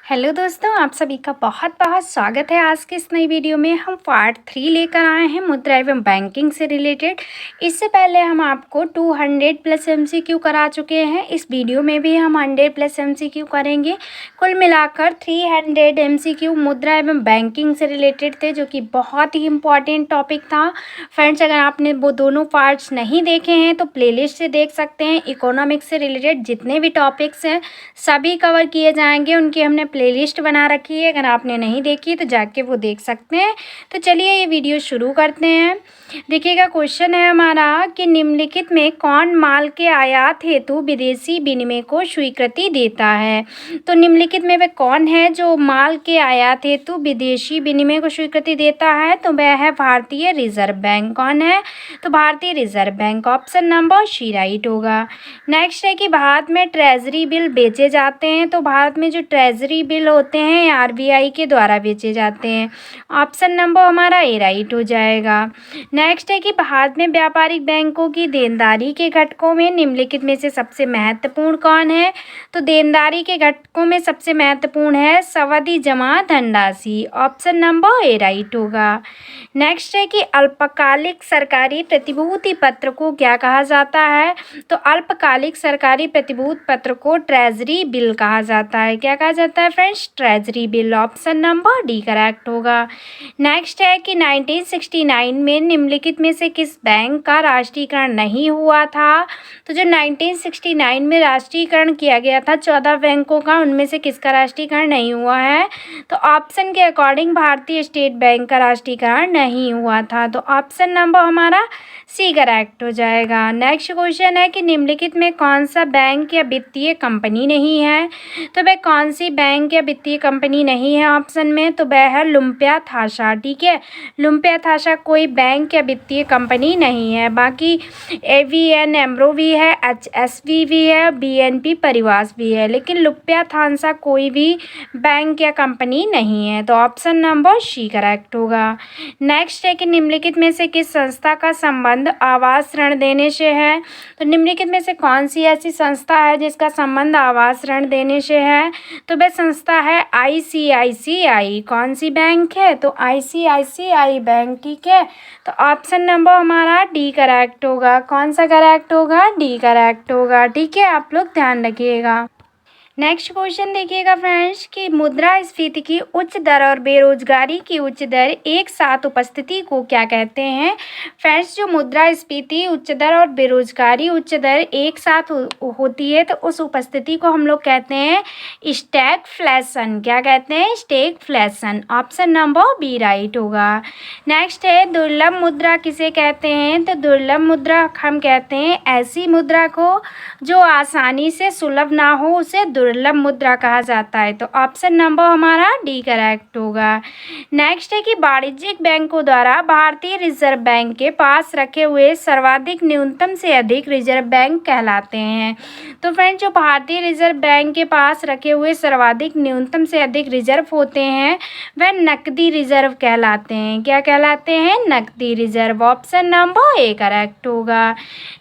Hello दोस्तों, आप सभी का बहुत बहुत स्वागत है। आज के इस नई वीडियो में हम पार्ट 3 लेकर आए हैं मुद्रा एवं बैंकिंग से रिलेटेड। इससे पहले हम आपको 200 प्लस एमसीक्यू करा चुके हैं। इस वीडियो में भी हम 100 प्लस एमसीक्यू करेंगे। कुल मिलाकर 300 एमसीक्यू मुद्रा एवं बैंकिंग से रिलेटेड थे, जो कि बहुत ही इम्पॉर्टेंट टॉपिक था। फ्रेंड्स, अगर आपने वो दोनों पार्ट्स नहीं देखे हैं तो प्लेलिस्ट से देख सकते हैं। इकोनॉमिक्स से रिलेटेड जितने भी टॉपिक्स हैं सभी कवर किए जाएंगे। उनकी हमने प्लेलिस्ट बना रखी है, अगर आपने नहीं देखी तो जाके वो देख सकते हैं। तो चलिए ये वीडियो शुरू करते हैं। देखिएगा, क्वेश्चन है हमारा कि निम्नलिखित में कौन माल के आयात हेतु विदेशी विनिमय को स्वीकृति देता है। तो निम्नलिखित में वह कौन है जो माल के आयात हेतु विदेशी विनिमय को स्वीकृति देता है। तो वह है भारतीय रिजर्व बैंक। कौन है? तो भारतीय reserve bank. Option number C right होगा। नेक्स्ट है कि भारत में ट्रेजरी बिल बेचे जाते हैं। तो भारत में जो ट्रेजरी बिल होते हैं आरबीआई के द्वारा बेचे जाते हैं। ऑप्शन नंबर हमारा ए राइट हो जाएगा। नेक्स्ट है कि भारत में व्यापारिक बैंकों की देनदारी के घटकों में निम्नलिखित में से सबसे महत्वपूर्ण कौन है। तो देनदारी के घटकों में सबसे महत्वपूर्ण है सावधि जमा धनराशि। ऑप्शन नंबर ए राइट होगा। नेक्स्ट है कि अल्पकालिक सरकारी प्रतिभूति पत्र को क्या कहा जाता है। तो अल्पकालिक सरकारी प्रतिभूति पत्र को ट्रेजरी बिल कहा जाता है। क्या कहा जाता है friends? Treasury bill. Option number D correct होगा। नेक्स्ट है कि 1969 में निम्नलिखित में से किस बैंक का राष्ट्रीयकरण नहीं हुआ था। तो जो 1969 में राष्ट्रीयकरण किया गया था 14 बैंकों का, उनमें से किसका राष्ट्रीयकरण नहीं हुआ है। तो ऑप्शन के अकॉर्डिंग भारतीय स्टेट बैंक का राष्ट्रीयकरण नहीं हुआ था। तो ऑप्शन नंबर हमारा सी करेक्ट हो जाएगा। नेक्स्ट क्वेश्चन है कि निम्नलिखित में कौन सा बैंक या वित्तीय कंपनी नहीं है। तो वह कौन सी बैंक या वित्तीय कंपनी नहीं है ऑप्शन में। तो वह है लुम्प्या थासा। ठीक है, लुम्प्या थासा कोई बैंक या वित्तीय कंपनी नहीं है। बाकी एवीएन एम्ब्रो भी है, एचएसवी भी है, बीएनपी परिवास भी है, लेकिन लुम्प्या थासा कोई भी बैंक या कंपनी नहीं है। तो ऑप्शन नंबर सी करेक्ट होगा। नेक्स्ट है कि निम्नलिखित में से किस संस्था का संबंध आवास ऋण देने से है। तो निम्नलिखित में से कौन सी ऐसी संस्था है जिसका संबंध आवास ऋण देने से है। तो वह संस्था है आईसीआईसीआई। कौन सी बैंक है? तो आईसीआईसीआई बैंक। ठीक है, तो ऑप्शन नंबर हमारा डी करेक्ट होगा। कौन सा करेक्ट होगा? डी करेक्ट होगा। ठीक है, आप लोग ध्यान रखिएगा। नेक्स्ट क्वेश्चन देखिएगा फ्रेंड्स कि मुद्रास्फीति की उच्च दर और बेरोजगारी की उच्च दर एक साथ उपस्थिति को क्या कहते हैं। फ्रेंड्स, जो मुद्रास्फीति उच्च दर और बेरोजगारी उच्च दर एक साथ होती है तो उस उपस्थिति को हम लोग कहते हैं स्टैगफ्लेशन। क्या कहते हैं? Stagflation. Option number B right होगा। नेक्स्ट है दुर्लभ मुद्रा किसे कहते हैं। तो दुर्लभ मुद्रा हम कहते हैं ऐसी मुद्रा को जो आसानी से सुलभ ना हो, उसे दुर्लभ मुद्रा कहा जाता है। तो ऑप्शन नंबर हमारा डी करेक्ट होगा। नेक्स्ट है कि वाणिज्यिक बैंकों द्वारा भारतीय रिजर्व बैंक के पास रखे हुए सर्वाधिक न्यूनतम से अधिक रिजर्व बैंक कहलाते हैं। तो फ्रेंड्स, जो भारतीय रिजर्व बैंक के पास रखे हुए सर्वाधिक न्यूनतम से अधिक रिजर्व होते हैं वह नकदी रिजर्व कहलाते हैं। क्या कहलाते हैं? नकदी reserve. Option number A correct होगा।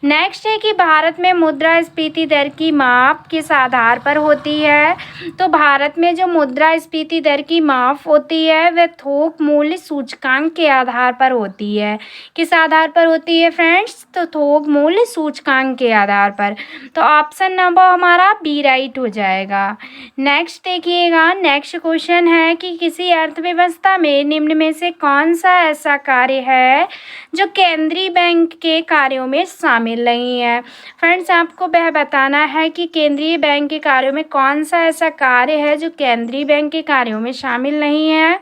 नेक्स्ट है कि भारत में मुद्रास्फीति दर की माप किस आधार पर होती है। तो भारत में जो मुद्रास्फीति दर की माप होती है वह थोक मूल्य सूचकांक के आधार पर होती है। किस आधार पर होती है फ्रेंड्स? तो थोक मूल्य सूचकांक के आधार पर। तो ऑप्शन नंबर हमारा बी राइट हो जाएगा। नेक्स्ट देखिएगा, नेक्स्ट क्वेश्चन है कि किसी अर्थव्यवस्था में निम्न में से कौन सा ऐसा कार्य है जो केंद्रीय बैंक के कार्यों में शामिल नहीं है। फ्रेंड्स, आपको वह बताना है कि केंद्रीय बैंक के कार्यों में कौन सा ऐसा कार्य है जो केंद्रीय बैंक के कार्यों में शामिल नहीं है।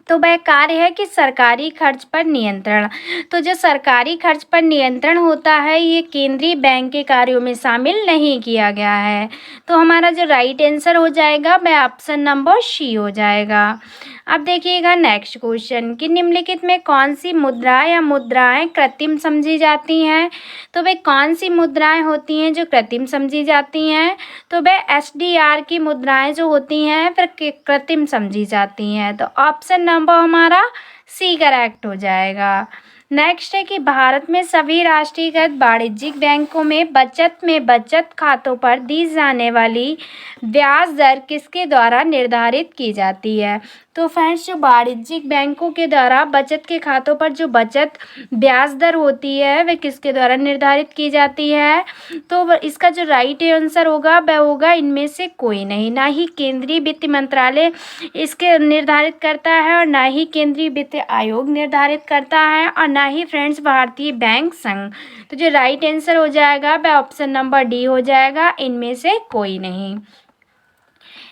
तो वह कार्य है कि सरकारी खर्च पर नियंत्रण। तो जो सरकारी खर्च पर नियंत्रण होता है ये केंद्रीय बैंक के कार्यों में शामिल नहीं किया गया है। तो हमारा जो राइट आंसर हो जाएगा वह ऑप्शन नंबर सी हो जाएगा। अब देखिएगा नेक्स्ट क्वेश्चन कि निम्नलिखित में कौन सी मुद्रा या मुद्राएं कृत्रिम समझी जाती हैं। तो वे कौन सी मुद्राएं होती हैं जो कृत्रिम समझी जाती हैं। तो वह एसडीआर की मुद्राएं जो होती हैं फिर कृत्रिम समझी जाती हैं। तो ऑप्शन नंबर हमारा सी करेक्ट हो जाएगा। नेक्स्ट है कि भारत में सभी राष्ट्रीयकृत वाणिज्यिक बैंकों में बचत खातों पर दी जाने वाली ब्याज दर किसके द्वारा निर्धारित की जाती है। तो फ्रेंड्स, जो वाणिज्यिक बैंकों के द्वारा बचत के खातों पर जो बचत ब्याज दर होती है वह किसके द्वारा निर्धारित की जाती है। तो इसका जो राइट आंसर होगा वह होगा इनमें से कोई नहीं, ना ही केंद्रीय वित्त मंत्रालय इसके निर्धारित करता है और ना ही केंद्रीय वित्त आयोग निर्धारित करता है और ना ही फ्रेंड्स भारतीय बैंक संघ। तो जो राइट आंसर हो जाएगा वह ऑप्शन नंबर डी हो जाएगा, इनमें से कोई नहीं।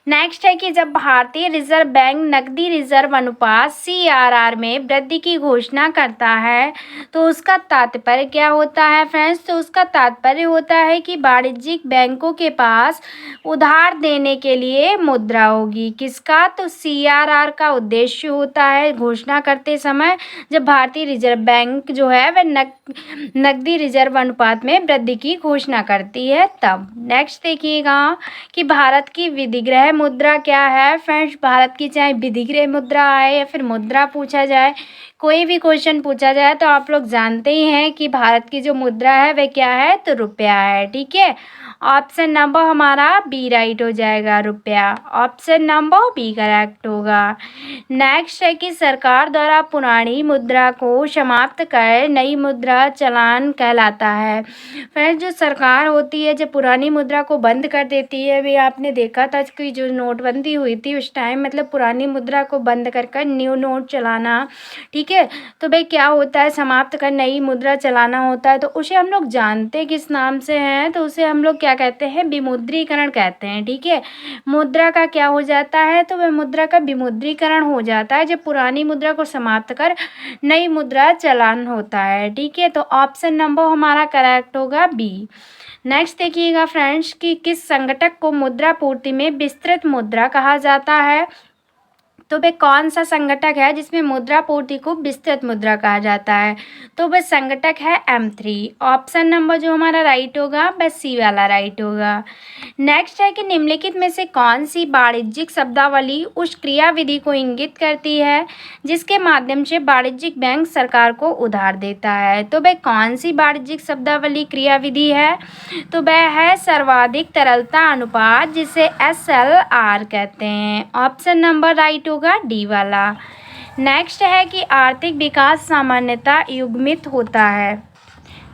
नेक्स्ट है कि जब भारतीय रिजर्व बैंक नकदी रिजर्व अनुपात CRR में वृद्धि की घोषणा करता है तो उसका तात्पर्य क्या होता है फ्रेंड्स। तो उसका तात्पर्य होता है कि वाणिज्यिक बैंकों के पास उधार देने के लिए मुद्रा होगी। किसका? तो CRR का उद्देश्य होता है घोषणा करते समय जब भारतीय रिजर्व बैंक जो है वह नकदी रिजर्व अनुपात में वृद्धि की घोषणा करती है तब। नेक्स्ट देखिएगा कि भारत की विधिग्रह मुद्रा क्या है फ्रेंड्स। भारत की चाहे विधिग्रह मुद्रा आए या फिर मुद्रा पूछा जाए, कोई भी क्वेश्चन पूछा जाए तो आप लोग जानते ही हैं कि भारत की जो मुद्रा है वह क्या है, तो रुपया है। ठीक है, ऑप्शन नंबर हमारा बी राइट हो जाएगा, रुपया। ऑप्शन नंबर बी करेक्ट होगा। नेक्स्ट है कि सरकार द्वारा पुरानी मुद्रा को समाप्त कर नई मुद्रा चलान कहलाता है। फ्रेंड्स, जो सरकार होती है जब पुरानी मुद्रा को बंद कर देती है, वे आपने देखा था कि जो नोटबंदी हुई थी उस टाइम मतलब पुरानी मुद्रा को बंद कर न्यू नोट चलाना। ठीक है, तो भाई क्या होता है, समाप्त कर नई मुद्रा चलाना होता है। तो उसे हम लोग जानते किस नाम से हैं, तो उसे हम लोग क्या कहते हैं, विमुद्रीकरण कहते हैं। ठीक है, मुद्रा का क्या हो जाता है, तो वह मुद्रा का विमुद्रीकरण हो जाता है जब पुरानी मुद्रा को समाप्त कर नई मुद्रा चलान होता है। ठीक है, तो ऑप्शन नंबर हमारा करेक्ट होगा बी। नेक्स्ट देखिएगा फ्रेंड्स कि किस संगठक को मुद्रा पूर्ति में विस्तृत मुद्रा कहा जाता है। तो वह कौन सा संगठक है जिसमें मुद्रा पूर्ति को विस्तृत मुद्रा कहा जाता है, तो वह संगठक है M3। ऑप्शन नंबर जो हमारा राइट होगा वह सी वाला राइट होगा। नेक्स्ट है कि निम्नलिखित में से कौन सी वाणिज्यिक शब्दावली उस क्रियाविधि को इंगित करती है जिसके माध्यम से वाणिज्यिक बैंक सरकार को उधार देता है। तो वह कौन सी वाणिज्यिक शब्दावली क्रियाविधि है, तो वह है सर्वाधिक तरलता अनुपात जिसे SLR कहते हैं। ऑप्शन नंबर राइट होगा डी वाला। नेक्स्ट है कि आर्थिक विकास सामान्यतः युग्मित होता है।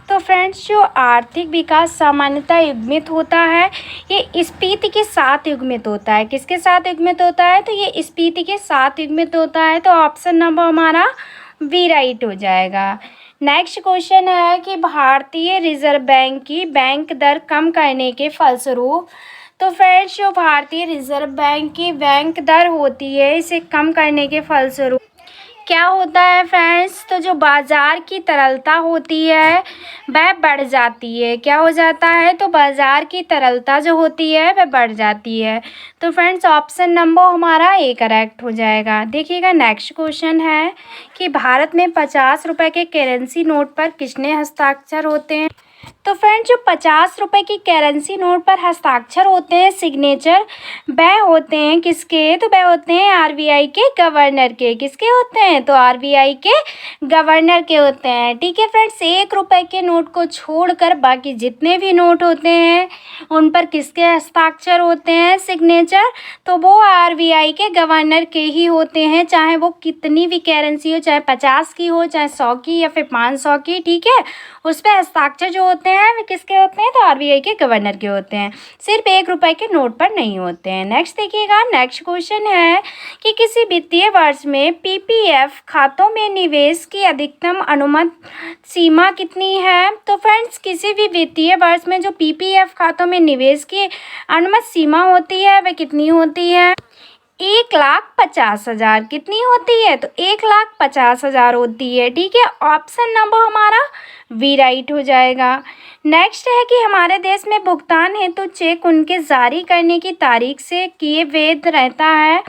तो फ्रेंड्स, जो आर्थिक विकास सामान्यतः युग्मित होता है ये स्फीति के साथ युग्मित होता है। किसके साथ युग्मित होता है, तो ये स्फीति के साथ युग्मित होता है। तो ऑप्शन नंबर हमारा बी राइट हो जाएगा। नेक्स्ट क्वेश्चन है कि भारतीय रिजर्व बैंक की बैंक दर कम करने के फलस्वरूप, तो फ्रेंड्स जो भारतीय रिजर्व बैंक की बैंक दर होती है इसे कम करने के फलस्वरूप क्या होता है फ्रेंड्स, तो जो बाज़ार की तरलता होती है वह बढ़ जाती है। क्या हो जाता है, तो बाज़ार की तरलता जो होती है वह बढ़ जाती है। तो फ्रेंड्स ऑप्शन नंबर हमारा ए करेक्ट हो जाएगा। देखिएगा नेक्स्ट क्वेश्चन है कि भारत में 50 रुपये के करेंसी नोट पर किसने हस्ताक्षर होते हैं। तो फ्रेंड्स जो 50 रुपये की करेंसी नोट पर हस्ताक्षर होते हैं, सिग्नेचर, वह होते हैं किसके, तो वह होते हैं RBI के गवर्नर के। किसके होते हैं, तो RBI के गवर्नर के होते हैं। ठीक है फ्रेंड्स, 1 रुपये के नोट को छोड़कर बाकी जितने भी नोट होते हैं उन पर किसके हस्ताक्षर होते हैं, सिग्नेचर, तो वो RBI के गवर्नर के ही होते हैं। चाहे वो कितनी भी करेंसी हो, चाहे 50 की हो, चाहे 100 की या फिर 500 की। ठीक है, उस पर हस्ताक्षर जो होते हैं वे किसके होते हैं, तो RBI के गवर्नर के होते हैं। सिर्फ 1 रुपये के नोट पर नहीं होते हैं। नेक्स्ट देखिएगा, नेक्स्ट क्वेश्चन है कि किसी वित्तीय वर्ष में PPF खातों में निवेश की अधिकतम अनुमत सीमा कितनी है। तो फ्रेंड्स किसी भी वित्तीय वर्ष में जो PPF खातों में निवेश की अनुमत सीमा होती है वह कितनी होती है, 1,50,000। कितनी होती है, तो 1,50,000 होती है। ठीक है, ऑप्शन नंबर हमारा वी राइट हो जाएगा। नेक्स्ट है कि हमारे देश में भुगतान हेतु चेक उनके जारी करने की तारीख से किए वैध रहता है।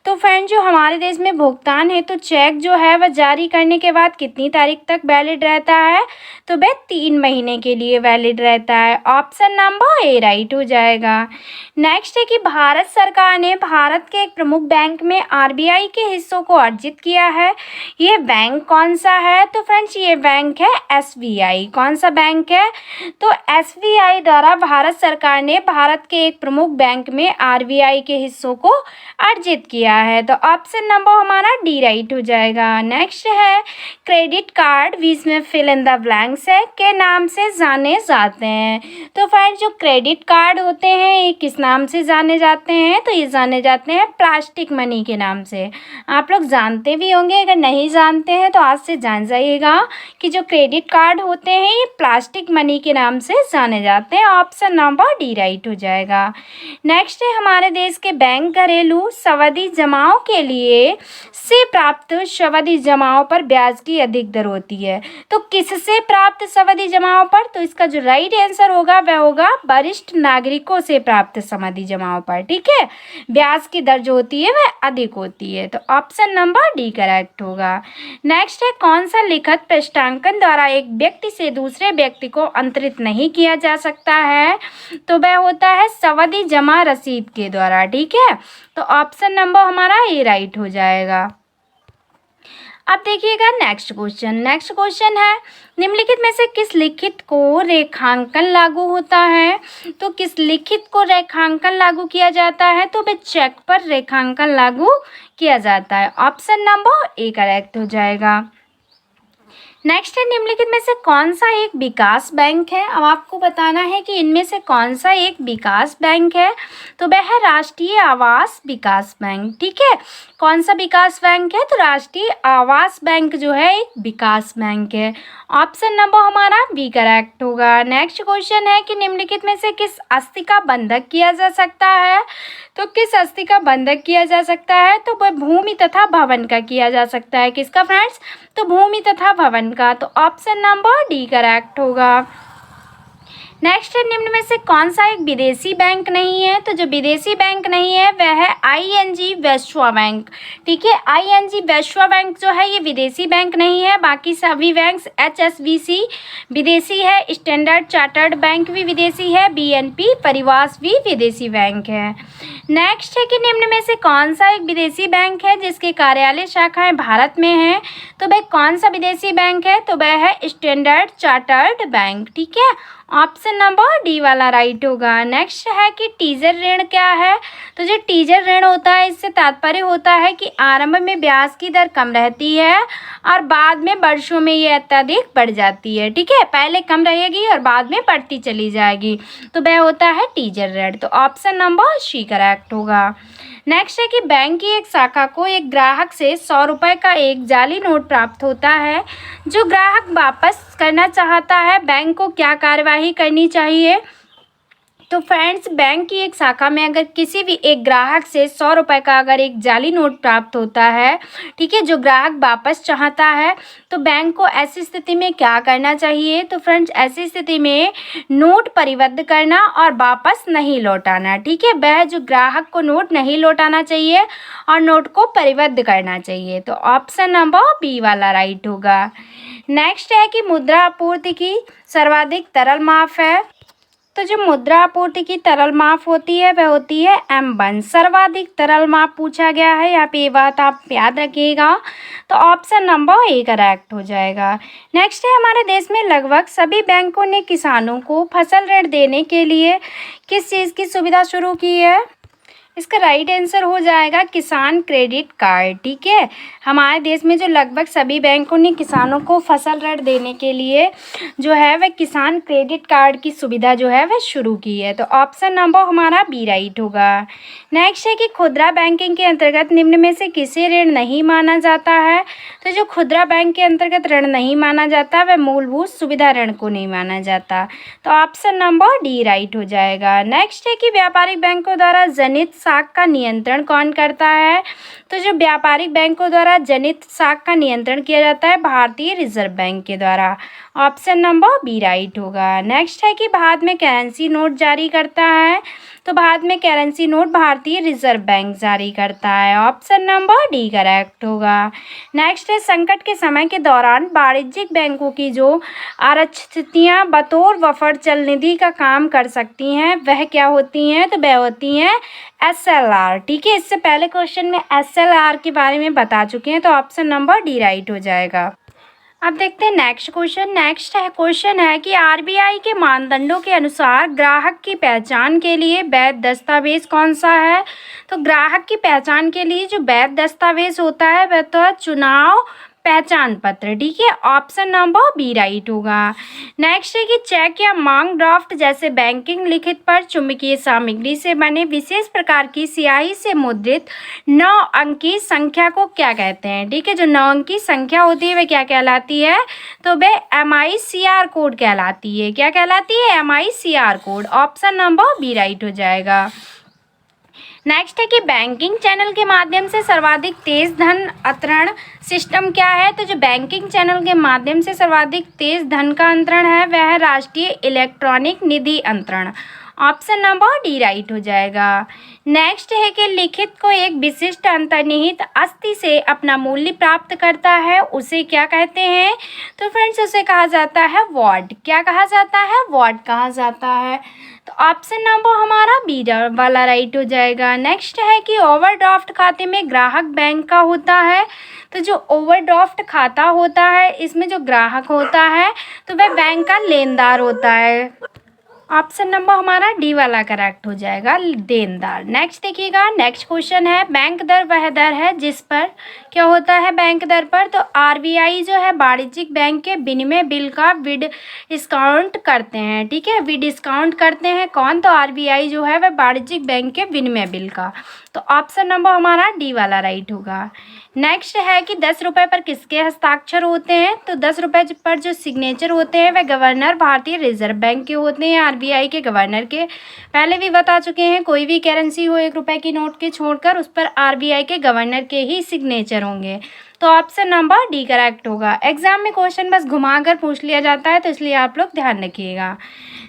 तो फ्रेंड जो हमारे देश में भुगतान हेतु चेक जो है वह जारी करने के बाद कितनी तारीख तक वैलिड रहता है? तो वह 3 महीने के लिए वैलिड रहता है। ऑप्शन नंबर ए राइट हो जाएगा। नेक्स्ट है कि भारत सरकार ने भारत के एक प्रमुख बैंक में आरबीआई के हिस्सों को अर्जित किया है। ये बैंक कौन सा है? तो फ्रेंड्स ये बैंक है एसबीआई। कौन सा बैंक है? तो एसबीआई द्वारा भारत सरकार ने भारत के एक प्रमुख बैंक में आरबीआई के हिस्सों को अर्जित किया है। तो ऑप्शन नंबर हमारा डी राइट हो जाएगा। नेक्स्ट है क्रेडिट कार्ड बीच में फिल इन द ब्लैंक्स है के नाम से जाने जाते हैं। तो फ्रेंड्स जो क्रेडिट कार्ड होते हैं ये किस नाम से जाने जाते हैं? तो ये जाने जाते हैं प्लास्टिक मनी के नाम से। आप लोग जानते भी होंगे, अगर नहीं जानते हैं तो आज से जान जाइएगा कि जो क्रेडिट कार्ड होते हैं ये प्लास्टिक मनी के नाम से जाने जाते हैं। ऑप्शन नंबर डी राइट हो जाएगा। नेक्स्ट है हमारे देश के बैंक घरेलू सावधि जमाओं के लिए से प्राप्त सावधि जमाओं पर ब्याज की अधिक दर होती है। तो किससे प्राप्त सावधि जमाओं पर? तो इसका जो राइट आंसर होगा वह होगा वरिष्ठ नागरिकों से प्राप्त सावधि जमाओं पर। ठीक है, ब्याज की दर जो होती है वह अधिक होती है। तो ऑप्शन नंबर डी करेक्ट होगा। नेक्स्ट है कौन सा लिखित पृष्ठांकन द्वारा एक व्यक्ति से दूसरे व्यक्ति को अंतरित नहीं किया जा सकता है? तो वह होता है सावधि जमा रसीद के द्वारा। ठीक है, तो ऑप्शन नंबर हमारा ए राइट हो जाएगा। अब देखिएगा नेक्स्ट क्वेश्चन है निम्नलिखित में से किस लिखित को रेखांकन लागू होता है? तो किस लिखित को रेखांकन लागू किया जाता है? तो वह चेक पर रेखांकन लागू किया जाता है। ऑप्शन नंबर ए करेक्ट हो जाएगा। नेक्स्ट है निम्नलिखित में से कौन सा एक विकास बैंक है? अब आपको बताना है कि इनमें से कौन सा एक विकास बैंक है। तो वह है राष्ट्रीय आवास विकास बैंक। ठीक है, कौन सा विकास बैंक है? तो राष्ट्रीय आवास बैंक जो है एक विकास बैंक है। ऑप्शन नंबर हमारा बी करेक्ट होगा। नेक्स्ट क्वेश्चन है कि निम्नलिखित में से किस अस्थि का बंधक किया जा सकता है? तो किस अस्थि का बंधक किया जा सकता है? तो वह भूमि तथा भवन का किया जा सकता है। किसका फ्रेंड्स? तो भूमि तथा भवन का। तो ऑप्शन नंबर डी करेक्ट होगा। नेक्स्ट है निम्न में से कौन सा एक विदेशी बैंक नहीं है? तो जो विदेशी बैंक नहीं है वह है आईएनजी वैश्वा बैंक। ठीक है, आईएनजी वैश्वा बैंक जो है ये विदेशी बैंक नहीं है। बाकी सभी बैंक्स एचएसबीसी विदेशी है, स्टैंडर्ड चार्टर्ड बैंक भी विदेशी है, बीएनपी परिवास भी विदेशी बैंक है। नेक्स्ट है कि निम्न में से कौन सा एक विदेशी बैंक है जिसके कार्यालय शाखाएं भारत में हैं? तो वह कौन सा विदेशी बैंक है? तो वह है स्टैंडर्ड चार्टर्ड बैंक। ठीक है, ऑप्शन नंबर डी वाला राइट होगा। नेक्स्ट है कि टीजर ऋण क्या है? तो जो टीजर ऋण होता है इससे तात्पर्य होता है कि आरंभ में ब्याज की दर कम रहती है और बाद में वर्षों में ये अत्यधिक बढ़ जाती है। ठीक है, पहले कम रहेगी और बाद में बढ़ती चली जाएगी, तो वह होता है टीजर ऋण। तो ऑप्शन नंबर सी करेक्ट होगा। नेक्स्ट है कि बैंक की एक शाखा को एक ग्राहक से 100 रुपये का एक जाली नोट प्राप्त होता है। जो ग्राहक वापस करना चाहता है बैंक को क्या कार्यवाही करनी चाहिए? तो फ्रेंड्स बैंक की एक शाखा में अगर किसी भी एक ग्राहक से 100 रुपये का अगर एक जाली नोट प्राप्त होता है, ठीक है, जो ग्राहक वापस चाहता है, तो बैंक को ऐसी स्थिति में क्या करना चाहिए? तो फ्रेंड्स ऐसी स्थिति में नोट परिबद्ध करना और वापस नहीं लौटाना। ठीक है, वह जो ग्राहक को नोट नहीं लौटाना चाहिए और नोट को परिबद्ध करना चाहिए। तो ऑप्शन नंबर बी वाला राइट होगा। नेक्स्ट है कि मुद्रा आपूर्ति की सर्वाधिक तरल माफ है। तो जो मुद्रा आपूर्ति की तरल माफ होती है वह होती है M1। सर्वाधिक तरल माफ पूछा गया है, यहाँ पे ये बात आप याद रखिएगा। तो ऑप्शन नंबर ए करेक्ट हो जाएगा। नेक्स्ट है हमारे देश में लगभग सभी बैंकों ने किसानों को फसल ऋण देने के लिए किस चीज़ की सुविधा शुरू की है? इसका राइट आंसर हो जाएगा किसान क्रेडिट कार्ड। ठीक है, हमारे देश में जो लगभग सभी बैंकों ने किसानों को फसल ऋण देने के लिए जो है वह किसान क्रेडिट कार्ड की सुविधा जो है वह शुरू की है। तो ऑप्शन नंबर हमारा बी राइट होगा। नेक्स्ट है कि खुदरा बैंकिंग के अंतर्गत निम्न में से किसे ऋण नहीं माना जाता है? तो जो खुदरा बैंक के अंतर्गत ऋण नहीं माना जाता वह मूलभूत सुविधा ऋण को नहीं माना जाता। तो ऑप्शन नंबर डी राइट हो जाएगा। नेक्स्ट है कि व्यापारिक बैंकों द्वारा जनित साख का नियंत्रण कौन करता है? तो जो व्यापारिक बैंकों द्वारा जनित साख का नियंत्रण किया जाता है भारतीय रिजर्व बैंक के द्वारा। ऑप्शन नंबर बी राइट होगा। नेक्स्ट है कि भारत में करेंसी नोट जारी करता है? तो भारत में करेंसी नोट भारतीय रिजर्व बैंक जारी करता है। ऑप्शन नंबर डी करेक्ट होगा। नेक्स्ट है संकट के समय के दौरान वाणिज्यिक बैंकों की जो आरक्षितियाँ बतौर बफर चल निधि का काम कर सकती हैं वह क्या होती हैं? तो वह होती हैं SLR। ठीक है, इससे पहले क्वेश्चन में SLR के बारे में बता चुके हैं, तो ऑप्शन नंबर डी राइट हो जाएगा। अब देखते हैं नेक्स्ट क्वेश्चन। क्वेश्चन है कि RBI के मानदंडों के अनुसार ग्राहक की पहचान के लिए वैध दस्तावेज कौन सा है? तो ग्राहक की पहचान के लिए जो वैध दस्तावेज होता है वह तो चुनाव पहचान पत्र। ठीक है, ऑप्शन नंबर बी राइट होगा। नेक्स्ट है कि चेक या मांग ड्राफ्ट जैसे बैंकिंग लिखित पर चुंबकीय सामग्री से बने विशेष प्रकार की स्याही से मुद्रित 9 अंकी संख्या को क्या कहते हैं? ठीक है, जो 9 अंकी संख्या होती है वह क्या कहलाती है? तो वह MICR कोड कहलाती है। क्या कहलाती है? MICR code. Option number B right हो जाएगा। नेक्स्ट है कि बैंकिंग चैनल के माध्यम से सर्वाधिक तेज धन अंतरण सिस्टम क्या है? तो जो बैंकिंग चैनल के माध्यम से सर्वाधिक तेज धन का अंतरण है वह है राष्ट्रीय इलेक्ट्रॉनिक निधि अंतरण। ऑप्शन नंबर डी राइट हो जाएगा। नेक्स्ट है कि लिखित को एक विशिष्ट अंतर्निहित अस्थि से अपना मूल्य प्राप्त करता है उसे क्या कहते हैं? तो फ्रेंड्स उसे कहा जाता है वॉट। क्या कहा जाता है? वॉट कहा जाता है। तो ऑप्शन नंबर हमारा बी वाला राइट हो जाएगा। नेक्स्ट है कि ओवरड्राफ्ट खाते में ग्राहक बैंक का होता है। तो जो ओवरड्राफ्ट खाता होता है इसमें जो ग्राहक होता है तो वह बैंक का लेनदार होता है। ऑप्शन नंबर हमारा डी वाला करेक्ट हो जाएगा, देनदार। नेक्स्ट देखिएगा, नेक्स्ट क्वेश्चन है बैंक दर वह दर है जिस पर क्या होता है बैंक दर पर? तो RBI जो है वाणिज्यिक बैंक के विनिमय बिल का डिस्काउंट करते हैं। ठीक है, डिस्काउंट करते हैं कौन? तो RBI जो है वह वाणिज्यिक बैंक के विनिमय बिल का। तो ऑप्शन नंबर हमारा डी वाला राइट होगा। नेक्स्ट है कि 10 रुपये पर किसके हस्ताक्षर होते हैं? तो 10 रुपये पर जो सिग्नेचर होते हैं वह गवर्नर भारतीय रिजर्व बैंक के होते हैं, RBI के गवर्नर के। पहले भी बता चुके हैं, कोई भी करेंसी हो 1 रुपये की नोट के छोड़कर उस पर RBI के गवर्नर के ही सिग्नेचर होंगे। तो ऑप्शन नंबर डी करेक्ट होगा। एग्जाम में क्वेश्चन बस घुमा कर पूछ लिया जाता है तो इसलिए आप लोग ध्यान रखिएगा।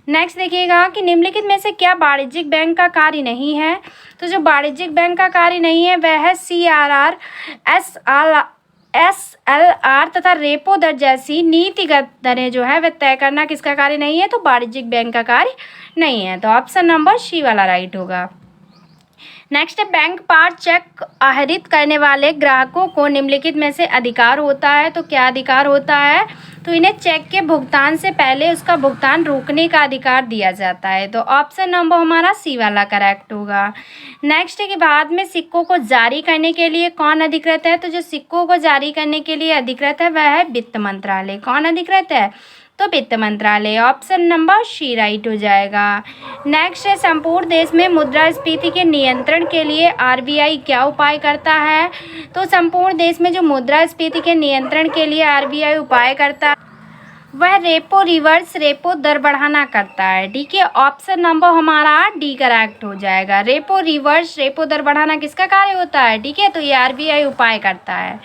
नेक्स्ट देखिएगा कि निम्नलिखित में से क्या वाणिज्यिक बैंक का कार्य नहीं है? तो जो वाणिज्यिक बैंक का कार्य नहीं है वह है CRR, SLR तथा रेपो दर जैसी नीतिगत दरें जो है वह तय करना किसका कार्य नहीं है? तो वाणिज्यिक बैंक का कार्य नहीं है। तो ऑप्शन नंबर सी वाला राइट होगा। नेक्स्ट है बैंक पार चेक आहरित करने वाले ग्राहकों को निम्नलिखित में से अधिकार होता है। तो क्या अधिकार होता है? तो इन्हें चेक के भुगतान से पहले उसका भुगतान रोकने का अधिकार दिया जाता है। तो ऑप्शन नंबर हमारा सी वाला करेक्ट होगा। नेक्स्ट है कि भारत में सिक्कों को जारी करने के लिए कौन अधिकृत है? तो जो सिक्कों को जारी करने के लिए अधिकृत है वह है वित्त मंत्रालय। कौन अधिकृत है? तो वित्त मंत्रालय। ऑप्शन नंबर सी राइट हो जाएगा। नेक्स्ट है संपूर्ण देश में मुद्रास्फीति के नियंत्रण के लिए RBI क्या उपाय करता है? तो संपूर्ण देश में जो मुद्रास्फीति के नियंत्रण के लिए RBI उपाय करता है वह रेपो रिवर्स रेपो दर बढ़ाना करता है। ठीक है, ऑप्शन नंबर हमारा डी करेक्ट हो जाएगा। रेपो रिवर्स रेपो दर बढ़ाना किसका कार्य होता है? ठीक है, तो ये RBI उपाय करता है।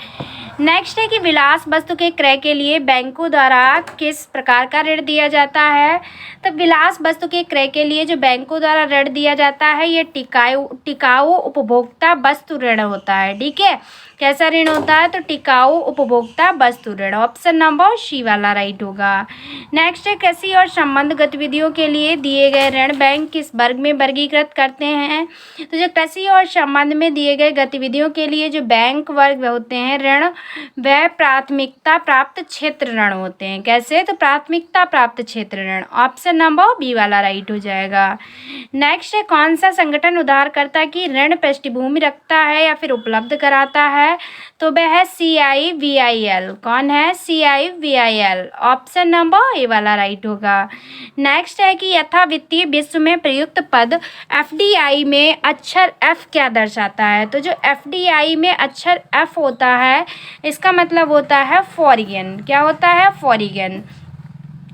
नेक्स्ट है कि विलास वस्तु के क्रय के लिए बैंकों द्वारा किस प्रकार का ऋण दिया जाता है? तो विलास वस्तु के क्रय के लिए जो बैंकों द्वारा ऋण दिया जाता है ये टिकाऊ उपभोक्ता वस्तु ऋण होता है। ठीक है, कैसा ऋण होता है? तो टिकाऊ उपभोक्ता वस्तु ऋण। ऑप्शन नंबर सी वाला राइट होगा। नेक्स्ट है कृषि और संबंध गतिविधियों के लिए दिए गए ऋण बैंक किस वर्ग में वर्गीकृत करते हैं? तो जो कृषि और संबंध में दिए गए गतिविधियों के लिए जो बैंक वर्ग होते हैं ऋण वह प्राथमिकता प्राप्त क्षेत्र ऋण होते हैं। कैसे? तो प्राथमिकता प्राप्त क्षेत्र ऋण। ऑप्शन नंबर बी वाला राइट हो जाएगा। नेक्स्ट है कौन सा संगठन उधारकर्ता की ऋण पृष्ठभूमि रखता है या फिर उपलब्ध कराता है? तो वह है CIVIL। कौन है? CIVIL। ऑप्शन नंबर ए वाला राइट होगा। नेक्स्ट है कि यथा वित्तीय विश्व में प्रयुक्त पद FDI में अक्षर F क्या दर्शाता है? तो जो FDI में अक्षर F होता है इसका मतलब होता है फॉरेन। क्या होता है? Foreign.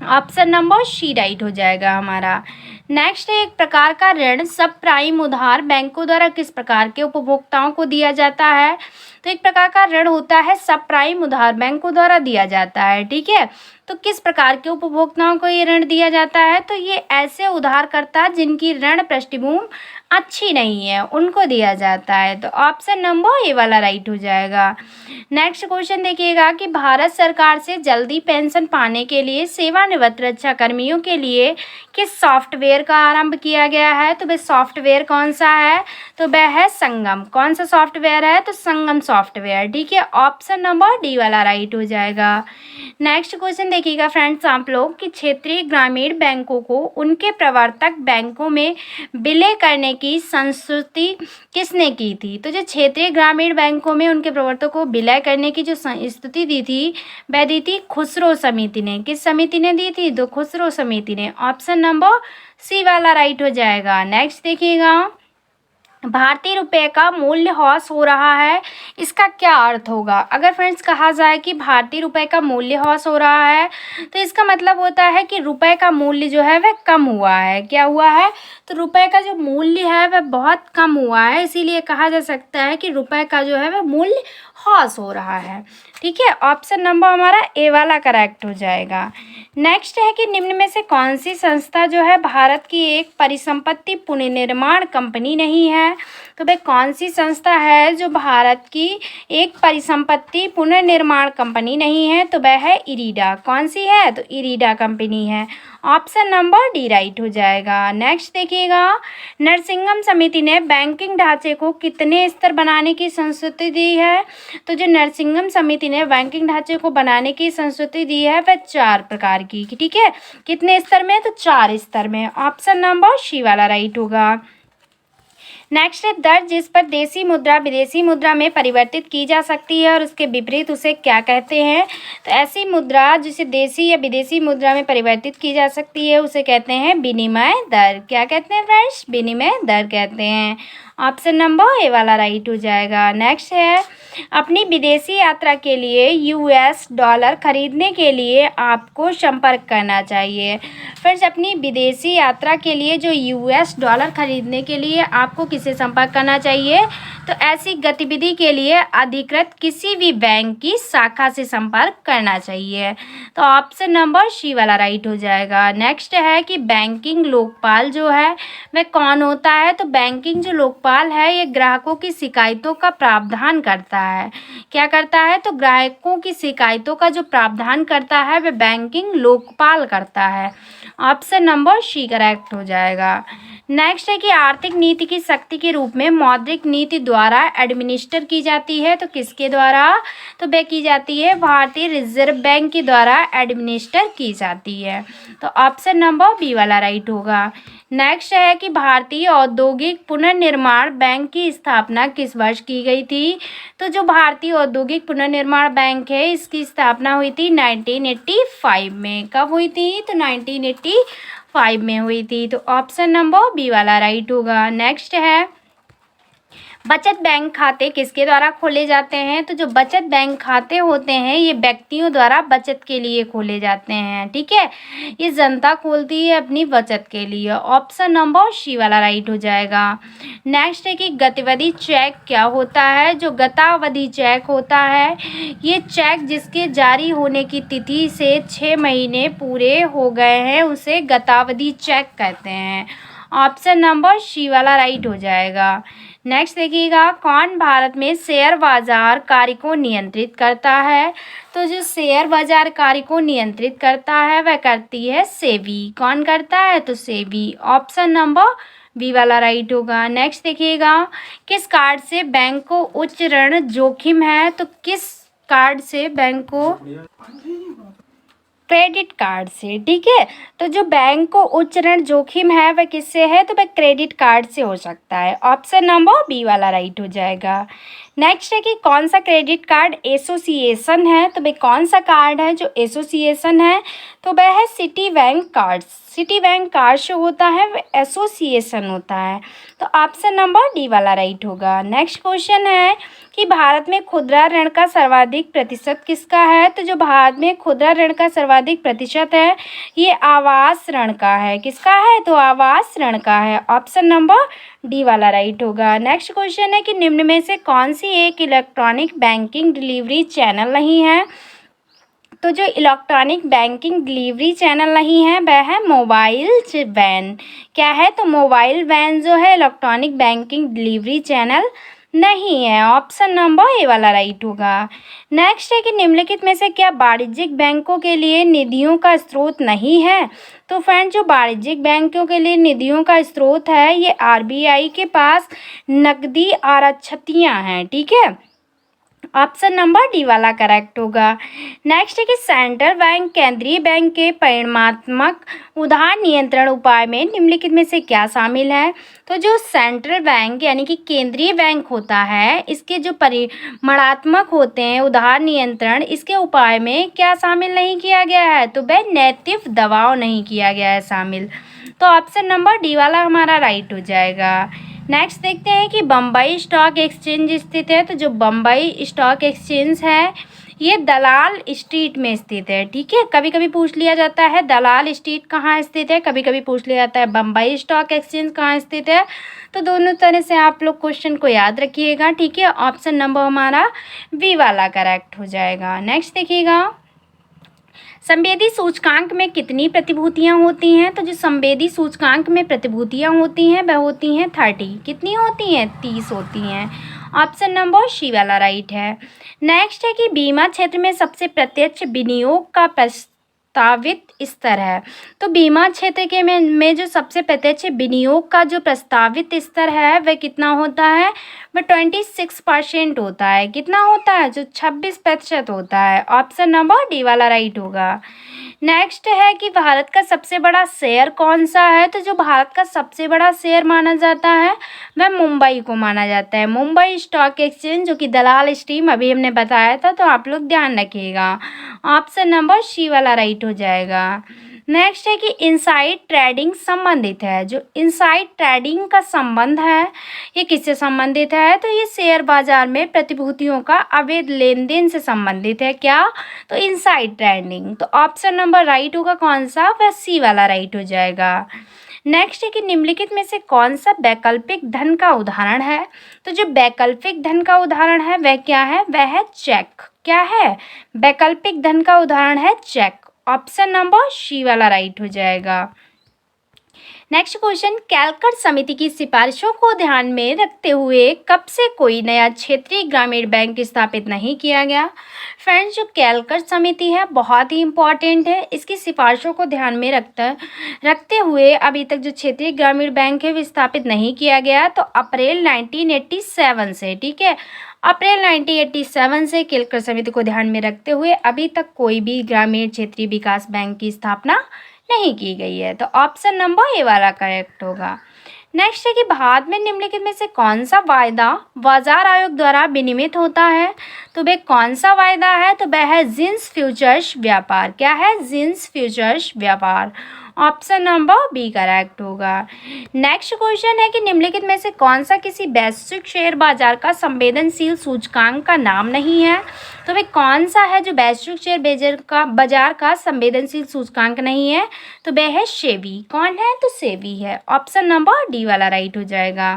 Option number C right हो जाएगा हमारा। नेक्स्ट है, एक प्रकार का ऋण सब प्राइम उधार बैंकों द्वारा किस प्रकार के उपभोक्ताओं को दिया जाता है। तो एक प्रकार का ऋण होता है सब प्राइम उधार बैंकों द्वारा दिया जाता है, ठीक है। तो किस प्रकार के उपभोक्ताओं को ये ऋण दिया जाता है, तो ये ऐसे उधारकर्ता जिनकी ऋण पृष्ठभूमि अच्छी नहीं है उनको दिया जाता है। तो ऑप्शन नंबर ए वाला राइट हो जाएगा। नेक्स्ट क्वेश्चन देखिएगा कि भारत सरकार से जल्दी पेंशन पाने के लिए सेवानिवृत्त रक्षा कर्मियों के लिए किस सॉफ्टवेयर का आरंभ किया गया है। तो वह सॉफ्टवेयर कौन सा है, तो वह है संगम। कौन सा सॉफ्टवेयर है, तो संगम सॉफ्टवेयर, ठीक है। ऑप्शन नंबर डी वाला राइट हो जाएगा। नेक्स्ट क्वेश्चन देखिएगा फ्रेंड्स आप लोग कि क्षेत्रीय ग्रामीण बैंकों को उनके प्रवर्तक बैंकों में विलय करने की संस्तुति किसने की थी। तो जो क्षेत्रीय ग्रामीण बैंकों में उनके प्रवर्तकों को विलय करने की जो स्तुति दी थी वह दी थी खुसरो समिति ने। किस समिति ने दी थी, तो खुसरो समिति ने। ऑप्शन नंबर सी वाला राइट हो जाएगा। नेक्स्ट देखिएगा, भारतीय रुपये का मूल्य ह्रास हो रहा है, इसका क्या अर्थ होगा। अगर फ्रेंड्स कहा जाए कि भारतीय रुपये का मूल्य ह्रास हो रहा है तो इसका मतलब होता है कि रुपये का मूल्य जो है वह कम हुआ है। क्या हुआ है, तो रुपये का जो मूल्य है वह बहुत कम हुआ है, इसीलिए कहा जा सकता है कि रुपये का जो है वह मूल्य ह्रास हो रहा है, ठीक है। ऑप्शन नंबर हमारा ए वाला करेक्ट हो जाएगा। नेक्स्ट है कि निम्न में से कौन सी संस्था जो है भारत की एक परिसंपत्ति पुनर्निर्माण कंपनी नहीं है। तो भाई कौन सी संस्था है जो भारत की एक परिसंपत्ति पुनर्निर्माण कंपनी नहीं है, तो वह है इरीडा। कौन सी है, तो इरीडा कंपनी है। ऑप्शन नंबर डी राइट हो जाएगा। नेक्स्ट देखिएगा, नरसिंगम समिति ने बैंकिंग ढांचे को कितने स्तर बनाने की संस्तुति दी है। तो जो नरसिंगम समिति ने बैंकिंग ढांचे को बनाने की संस्तुति दी है वह 4 प्रकार की, ठीक है। कितने स्तर में, तो 4 स्तर में। ऑप्शन नंबर सी वाला राइट होगा। नेक्स्ट है, दर जिस पर देसी मुद्रा विदेशी मुद्रा में परिवर्तित की जा सकती है और उसके विपरीत उसे क्या कहते हैं। तो ऐसी मुद्रा जिसे देसी या विदेशी मुद्रा में परिवर्तित की जा सकती है उसे कहते हैं विनिमय दर। क्या कहते हैं फ्रेंड्स, विनिमय दर कहते हैं। ऑप्शन नंबर ए वाला राइट हो जाएगा। नेक्स्ट है, अपनी विदेशी यात्रा के लिए यूएस डॉलर खरीदने के लिए आपको संपर्क करना चाहिए। फ्रेंड्स अपनी विदेशी यात्रा के लिए जो यूएस डॉलर खरीदने के लिए आपको किसे संपर्क करना चाहिए, तो ऐसी गतिविधि के लिए अधिकृत किसी भी बैंक की शाखा से संपर्क करना चाहिए। तो ऑप्शन नंबर सी वाला राइट हो जाएगा। नेक्स्ट है कि बैंकिंग लोकपाल जो है वह कौन होता है। तो बैंकिंग जो लोकपाल है ये ग्राहकों की शिकायतों का प्रावधान करता है। क्या करता है, तो ग्राहकों की शिकायतों का जो प्रावधान करता है वह बैंकिंग लोकपाल करता है। ऑप्शन नंबर सी करेक्ट हो जाएगा। नेक्स्ट है कि आर्थिक नीति की शक्ति के रूप में मौद्रिक नीति द्वारा एडमिनिस्टर की जाती है। तो किसके द्वारा, तो वह की जाती है भारतीय रिजर्व बैंक के द्वारा एडमिनिस्टर की जाती है। तो ऑप्शन नंबर बी वाला राइट होगा। नेक्स्ट है कि भारतीय औद्योगिक पुनर्निर्माण बैंक की स्थापना किस वर्ष की गई थी। तो जो भारतीय औद्योगिक पुनर्निर्माण बैंक है इसकी स्थापना हुई थी 1985 में। कब हुई थी, तो 1985 में हुई थी। तो ऑप्शन नंबर बी वाला राइट होगा। नेक्स्ट है, बचत बैंक खाते किसके द्वारा खोले जाते हैं। तो जो बचत बैंक खाते होते हैं ये व्यक्तियों द्वारा बचत के लिए खोले जाते हैं, ठीक है। ये जनता खोलती है अपनी बचत के लिए। ऑप्शन नंबर सी वाला राइट हो जाएगा। नेक्स्ट है कि गतिविधि चेक क्या होता है। जो गतावधि चेक होता है ये चेक जिसके जारी होने की तिथि से 6 महीने पूरे हो गए हैं उसे गतावधि चेक कहते हैं। ऑप्शन नंबर सी वाला राइट हो जाएगा। नेक्स्ट देखिएगा, कौन भारत में शेयर बाजार कार्य को नियंत्रित करता है। तो जो शेयर बाजार कार्य को नियंत्रित करता है वह करती है सेबी। कौन करता है, तो सेबी। ऑप्शन नंबर बी वाला राइट होगा। नेक्स्ट देखिएगा, किस कार्ड से बैंक को उच्च ऋण जोखिम है। तो किस कार्ड से बैंक को, क्रेडिट कार्ड से, ठीक है। तो जो बैंक को उच्च ऋण जोखिम है वह किससे है, तो वह क्रेडिट कार्ड से हो सकता है। ऑप्शन नंबर बी वाला राइट हो जाएगा। नेक्स्ट है कि कौन सा क्रेडिट कार्ड एसोसिएशन है। तो भाई कौन सा कार्ड है जो एसोसिएशन है, तो वह है city bank cards. City bank card जो होता है वह एसोसिएशन होता है। तो ऑप्शन नंबर डी वाला राइट होगा। नेक्स्ट क्वेश्चन है कि भारत में खुदरा ऋण का सर्वाधिक प्रतिशत किसका है। तो जो भारत में खुदरा ऋण का सर्वाधिक प्रतिशत है ये आवास ऋण का है। किसका है? तो आवास ऋण का है। ऑप्शन नंबर डी वाला राइट होगा। नेक्स्ट क्वेश्चन है कि निम्न में से कौन सी एक इलेक्ट्रॉनिक बैंकिंग डिलीवरी चैनल नहीं है। तो जो इलेक्ट्रॉनिक बैंकिंग डिलीवरी चैनल नहीं है वह है मोबाइल वैन। क्या है? तो मोबाइल वैन जो है इलेक्ट्रॉनिक बैंकिंग डिलीवरी चैनल नहीं है। ऑप्शन नंबर ए वाला राइट होगा। नेक्स्ट है कि निम्नलिखित में से क्या वाणिज्यिक बैंकों के लिए निधियों का स्रोत नहीं है। तो फ्रेंड जो वाणिज्यिक बैंकों के लिए निधियों का स्रोत है ये आरबीआई के पास नकदी आरक्षितियाँ हैं। ठीक है, ऑप्शन नंबर डी वाला करेक्ट होगा। नेक्स्ट है कि सेंट्रल बैंक केंद्रीय बैंक के परिमाणात्मक उधार नियंत्रण उपाय में निम्नलिखित में से क्या शामिल है। तो जो सेंट्रल बैंक यानी कि केंद्रीय बैंक होता है इसके जो परिमाणात्मक होते हैं उधार नियंत्रण इसके उपाय में क्या शामिल नहीं किया गया है। तो वह नैतिक दबाव नहीं किया गया है शामिल। तो ऑप्शन नंबर डी वाला हमारा राइट हो जाएगा। नेक्स्ट देखते हैं कि बम्बई स्टॉक एक्सचेंज स्थित है। तो जो बम्बई स्टॉक एक्सचेंज है ये दलाल स्ट्रीट में स्थित है। ठीक है, कभी कभी पूछ लिया जाता है दलाल स्ट्रीट कहाँ स्थित है, कभी कभी पूछ लिया जाता है बम्बई स्टॉक एक्सचेंज कहाँ स्थित है। तो दोनों तरह से आप लोग क्वेश्चन को याद रखिएगा। ठीक है, ऑप्शन नंबर हमारा बी वाला करेक्ट हो जाएगा। नेक्स्ट देखिएगा संवेदी सूचकांक में कितनी प्रतिभूतियाँ होती हैं। तो जो संवेदी सूचकांक में प्रतिभूतियाँ होती हैं वह होती हैं 30। कितनी होती हैं? 30 होती हैं। ऑप्शन नंबर सी वाला राइट है। नेक्स्ट है कि बीमा क्षेत्र में सबसे प्रत्यक्ष विनियोग का प्रस्तावित स्तर है। तो बीमा क्षेत्र के में जो सबसे प्रत्यक्ष विनियोग का जो प्रस्तावित स्तर है वह कितना होता है? वह 26% होता है। कितना होता है? जो 26% होता है। ऑप्शन नंबर डी वाला राइट होगा। नेक्स्ट है कि भारत का सबसे बड़ा शेयर कौन सा है। तो जो भारत का सबसे बड़ा शेयर माना जाता है वह मुंबई को माना जाता है। मुंबई स्टॉक एक्सचेंज जो कि दलाल स्ट्रीम अभी हमने बताया था, तो आप लोग ध्यान रखिएगा। ऑप्शन नंबर सी वाला राइट हो जाएगा। नेक्स्ट है कि इनसाइड ट्रेडिंग संबंधित है। जो इनसाइड ट्रेडिंग का संबंध है ये किससे संबंधित है। तो ये शेयर बाजार में प्रतिभूतियों का अवैध लेन देन से संबंधित है। क्या? तो इनसाइड ट्रेडिंग। तो ऑप्शन नंबर राइट होगा कौन सा? वह सी वाला राइट हो जाएगा। नेक्स्ट है कि निम्नलिखित में से कौन सा वैकल्पिक धन का उदाहरण है। तो जो वैकल्पिक धन का उदाहरण है वह क्या है? वह है चेक। क्या है? वैकल्पिक धन का उदाहरण है चेक। ऑप्शन नंबर सी वाला राइट हो जाएगा। नेक्स्ट क्वेश्चन, कैलकट समिति की सिफारिशों को ध्यान में रखते हुए कब से कोई नया क्षेत्रीय ग्रामीण बैंक स्थापित नहीं किया गया। फ्रेंड्स जो कैलकट समिति है बहुत ही इम्पॉर्टेंट है। इसकी सिफारिशों को ध्यान में रखते हुए अभी तक जो क्षेत्रीय ग्रामीण बैंक है वो स्थापित नहीं किया गया। तो अप्रैल 1987 से, ठीक है, अप्रैल 1987 से कैलकट समिति को ध्यान में रखते हुए अभी तक कोई भी ग्रामीण क्षेत्रीय विकास बैंक की स्थापना नहीं की गई है। तो ऑप्शन नंबर ए वाला करेक्ट होगा। नेक्स्ट है कि भारत में निम्नलिखित में से कौन सा वायदा बाजार आयोग द्वारा विनियमित होता है। तो वह कौन सा वायदा है? तो वह है जिंस फ्यूचर्स व्यापार। क्या है? जिंस फ्यूचर्स व्यापार। ऑप्शन नंबर बी करेक्ट होगा। नेक्स्ट क्वेश्चन है कि निम्नलिखित में से कौन सा किसी वैश्विक शेयर बाजार का संवेदनशील सूचकांक का नाम नहीं है। तो वह कौन सा है जो वैश्विक शेयर बाजार का संवेदनशील सूचकांक नहीं है। तो वह है सेबी। कौन है? तो सेबी है। ऑप्शन नंबर डी वाला राइट हो जाएगा।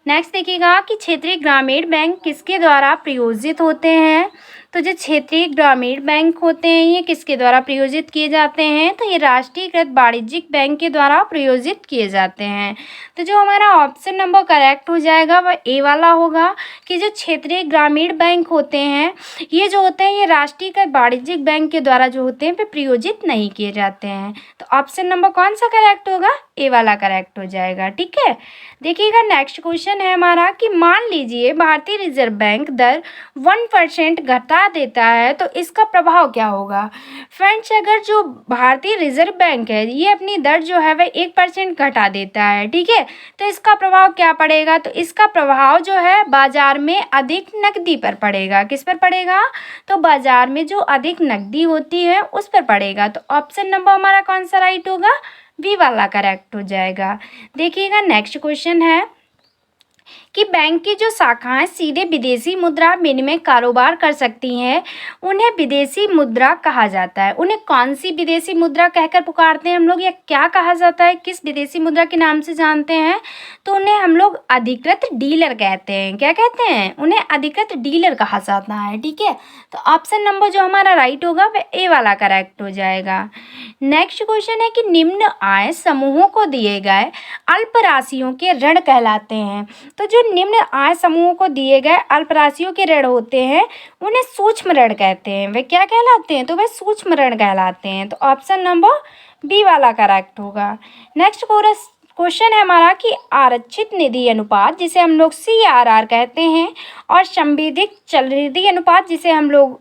नेक्स्ट देखिएगा कि क्षेत्रीय ग्रामीण बैंक किसके द्वारा प्रायोजित होते हैं। तो जो क्षेत्रीय ग्रामीण बैंक होते हैं ये किसके द्वारा प्रायोजित किए जाते हैं। तो ये राष्ट्रीयकृत वाणिज्यिक बैंक के द्वारा प्रायोजित किए जाते हैं। तो जो हमारा ऑप्शन नंबर करेक्ट हो जाएगा वह ए वाला होगा कि जो क्षेत्रीय ग्रामीण बैंक होते हैं ये जो होते हैं ये राष्ट्रीयकृत वाणिज्यिक बैंक के द्वारा जो होते हैं वे प्रायोजित नहीं किए जाते हैं। तो ऑप्शन नंबर कौन सा करेक्ट होगा? ए वाला करेक्ट हो जाएगा। ठीक है, देखिएगा नेक्स्ट क्वेश्चन है हमारा कि मान लीजिए भारतीय रिजर्व बैंक दर 1% घटा देता है तो इसका प्रभाव क्या होगा। फ्रेंड्स, अगर जो भारतीय रिजर्व बैंक है ये अपनी दर जो है वह 1% घटा देता है, ठीक है, तो इसका प्रभाव क्या पड़ेगा। तो इसका प्रभाव जो है बाजार में अधिक नकदी पर पड़ेगा। किस पर पड़ेगा, तो बाजार में जो अधिक नकदी होती है उस पर पड़ेगा। तो ऑप्शन नंबर हमारा कौन सा राइट होगा, बी वाला करेक्ट हो जाएगा। देखिएगा नेक्स्ट क्वेश्चन है कि बैंक की जो शाखाएं सीधे विदेशी मुद्रा विनिमय कारोबार कर सकती हैं उन्हें विदेशी मुद्रा कहा जाता है। उन्हें कौन सी विदेशी मुद्रा कहकर पुकारते हैं हम लोग, या क्या कहा जाता है, किस विदेशी मुद्रा के नाम से जानते हैं, तो उन्हें हम लोग अधिकृत डीलर कहते हैं। क्या कहते हैं, उन्हें अधिकृत डीलर कहा जाता है। ठीक है, तो ऑप्शन नंबर जो हमारा राइट होगा वह ए वाला करेक्ट हो जाएगा। नेक्स्ट क्वेश्चन है कि निम्न आय समूहों को दिए गए अल्प राशियों के ऋण कहलाते हैं। तो जो निम्न आय समूहों को दिए गए अल्प राशियों के ऋण होते हैं उन्हें सूक्ष्म ऋण कहते हैं। वे क्या कहलाते हैं, तो वे सूक्ष्म ऋण कहलाते हैं। तो ऑप्शन नंबर बी वाला करेक्ट होगा। नेक्स्ट क्वेश्चन है हमारा कि आरक्षित निधि अनुपात जिसे हम लोग CRR कहते हैं और संविधिक चलनिधि अनुपात जिसे हम लोग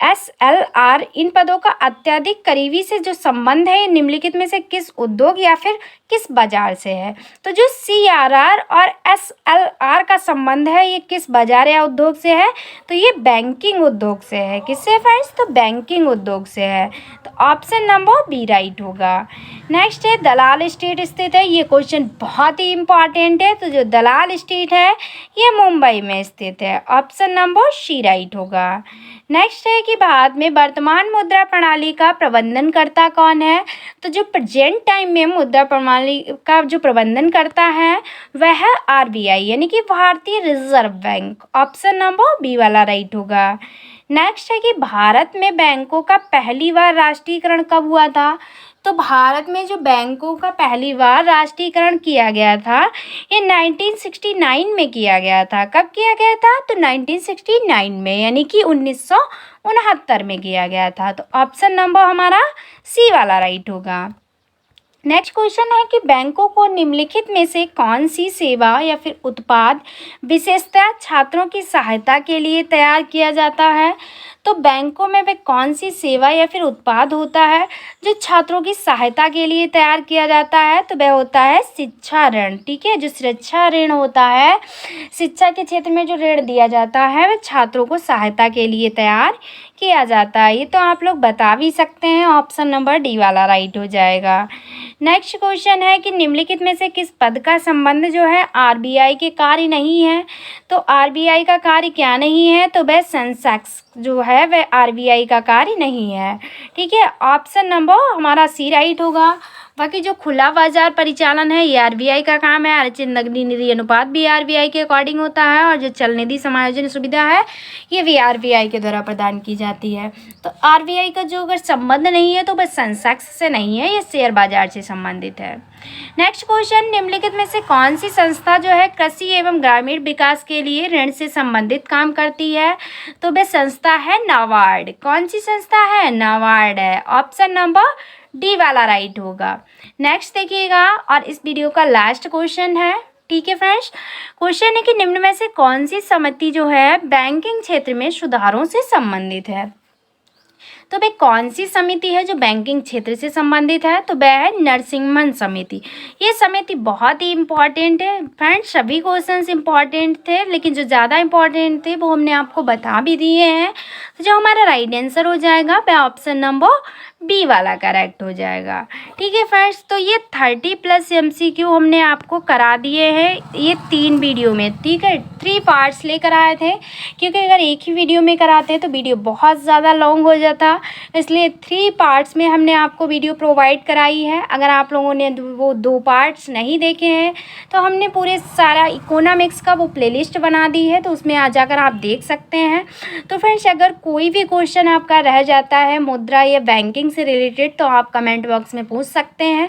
SLR इन पदों का अत्यधिक करीबी से जो संबंध है निम्नलिखित में से किस उद्योग या फिर किस बाजार से है। तो जो CRR और SLR का संबंध है ये किस बाजार या उद्योग से है, तो ये बैंकिंग उद्योग से है। किससे फ्रेंड्स, तो बैंकिंग उद्योग से है। तो ऑप्शन नंबर बी राइट होगा। नेक्स्ट है दलाल स्टेट स्थित है। ये क्वेश्चन बहुत ही इंपॉर्टेंट है। तो जो दलाल स्टेट है ये मुंबई में स्थित है। ऑप्शन नंबर सी राइट होगा। नेक्स्ट है कि भारत में वर्तमान मुद्रा प्रणाली का प्रबंधन करता कौन है। तो जो प्रेजेंट टाइम में मुद्रा प्रणाली का जो प्रबंधन करता है वह है RBI यानी कि भारतीय reserve bank. Option number B वाला राइट होगा। नेक्स्ट है कि भारत में बैंकों का पहली बार राष्ट्रीयकरण कब हुआ था। तो भारत में जो बैंकों का पहली बार राष्ट्रीयकरण किया गया था ये 1969 में किया गया था। कब किया गया था, तो 1969 में यानी कि 1969 में किया गया था। तो ऑप्शन नंबर हमारा सी वाला राइट होगा। नेक्स्ट क्वेश्चन है कि बैंकों को निम्नलिखित में से कौन सी सेवा या फिर उत्पाद विशेषतः छात्रों की सहायता के लिए तैयार किया जाता है। तो बैंकों में वह कौन सी सेवा या फिर उत्पाद होता है जो छात्रों की सहायता के लिए तैयार किया जाता है, तो वह होता है शिक्षा ऋण। ठीक है, जो शिक्षा ऋण होता है, शिक्षा के क्षेत्र में जो ऋण दिया जाता है वह छात्रों को सहायता के लिए तैयार किया जाता है। ये तो आप लोग बता भी सकते हैं। ऑप्शन नंबर डी वाला राइट हो जाएगा। नेक्स्ट क्वेश्चन है कि निम्नलिखित में से किस पद का संबंध जो है RBI के कार्य नहीं है। तो RBI का कार्य क्या नहीं है, तो वह सेंसेक्स जो है वह RBI का कार्य नहीं है। ठीक है, ऑप्शन नंबर हमारा सी राइट होगा। बाकी जो खुला बाजार परिचालन है ये RBI का काम है। आरक्षित नकदी निधि अनुपात भी RBI के अकॉर्डिंग होता है और जो चल निधि समायोजन सुविधा है ये भी RBI के द्वारा प्रदान की जाती है। तो RBI का जो अगर संबंध नहीं है तो बस सेंसेक्स से नहीं है, ये शेयर बाजार से संबंधित है। नेक्स्ट क्वेश्चन, निम्नलिखित में से कौन सी संस्था जो है कृषि एवं ग्रामीण विकास के लिए ऋण से संबंधित काम करती है। तो वह संस्था है नाबार्ड। कौन सी संस्था है, नाबार्ड है। ऑप्शन नंबर डी वाला राइट होगा। नेक्स्ट देखिएगा और इस वीडियो का लास्ट क्वेश्चन है। ठीक है फ्रेंड्स, क्वेश्चन है कि निम्न में से कौन सी समिति जो है बैंकिंग क्षेत्र में सुधारों से संबंधित है। तो वह कौन सी समिति है जो बैंकिंग क्षेत्र से संबंधित है, तो वह है नरसिम्हन समिति। ये समिति बहुत ही इम्पॉर्टेंट है फ्रेंड्स। सभी क्वेश्चंस इम्पॉर्टेंट थे लेकिन जो ज़्यादा इम्पॉर्टेंट थे वो हमने आपको बता भी दिए हैं। तो जो हमारा राइट आंसर हो जाएगा वह ऑप्शन नंबर बी वाला करेक्ट हो जाएगा। ठीक है फ्रेंड्स, तो ये 30+ MCQ हमने आपको करा दिए हैं ये 3 वीडियो में। ठीक है, 3 पार्ट्स लेकर आए थे क्योंकि अगर एक ही वीडियो में कराते तो वीडियो बहुत ज़्यादा लॉन्ग हो जाता, इसलिए 3 पार्ट्स में हमने आपको वीडियो प्रोवाइड कराई है। अगर आप लोगों ने वो 2 पार्ट्स नहीं देखे हैं तो हमने पूरे सारा इकोनॉमिक्स का वो प्लेलिस्ट बना दी है, तो उसमें आ जाकर आप देख सकते हैं। तो फ्रेंड्स, अगर कोई भी क्वेश्चन आपका रह जाता है मुद्रा या बैंकिंग से रिलेटेड, तो आप कमेंट बॉक्स में पूछ सकते हैं।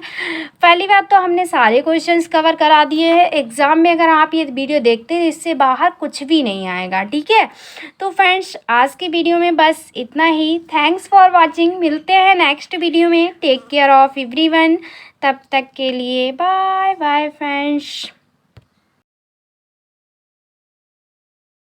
पहली बात तो हमने सारे क्वेश्चंस कवर करा दिए हैं। एग्ज़ाम में अगर आप ये वीडियो देखते हैं इससे बाहर कुछ भी नहीं आएगा, ठीक है। तो फ्रेंड्स आज की वीडियो में बस इतना ही। Thanks for watching. मिलते हैं नेक्स्ट वीडियो में। Take care of everyone. तब तक के लिए बाय बाय फ्रेंड्स।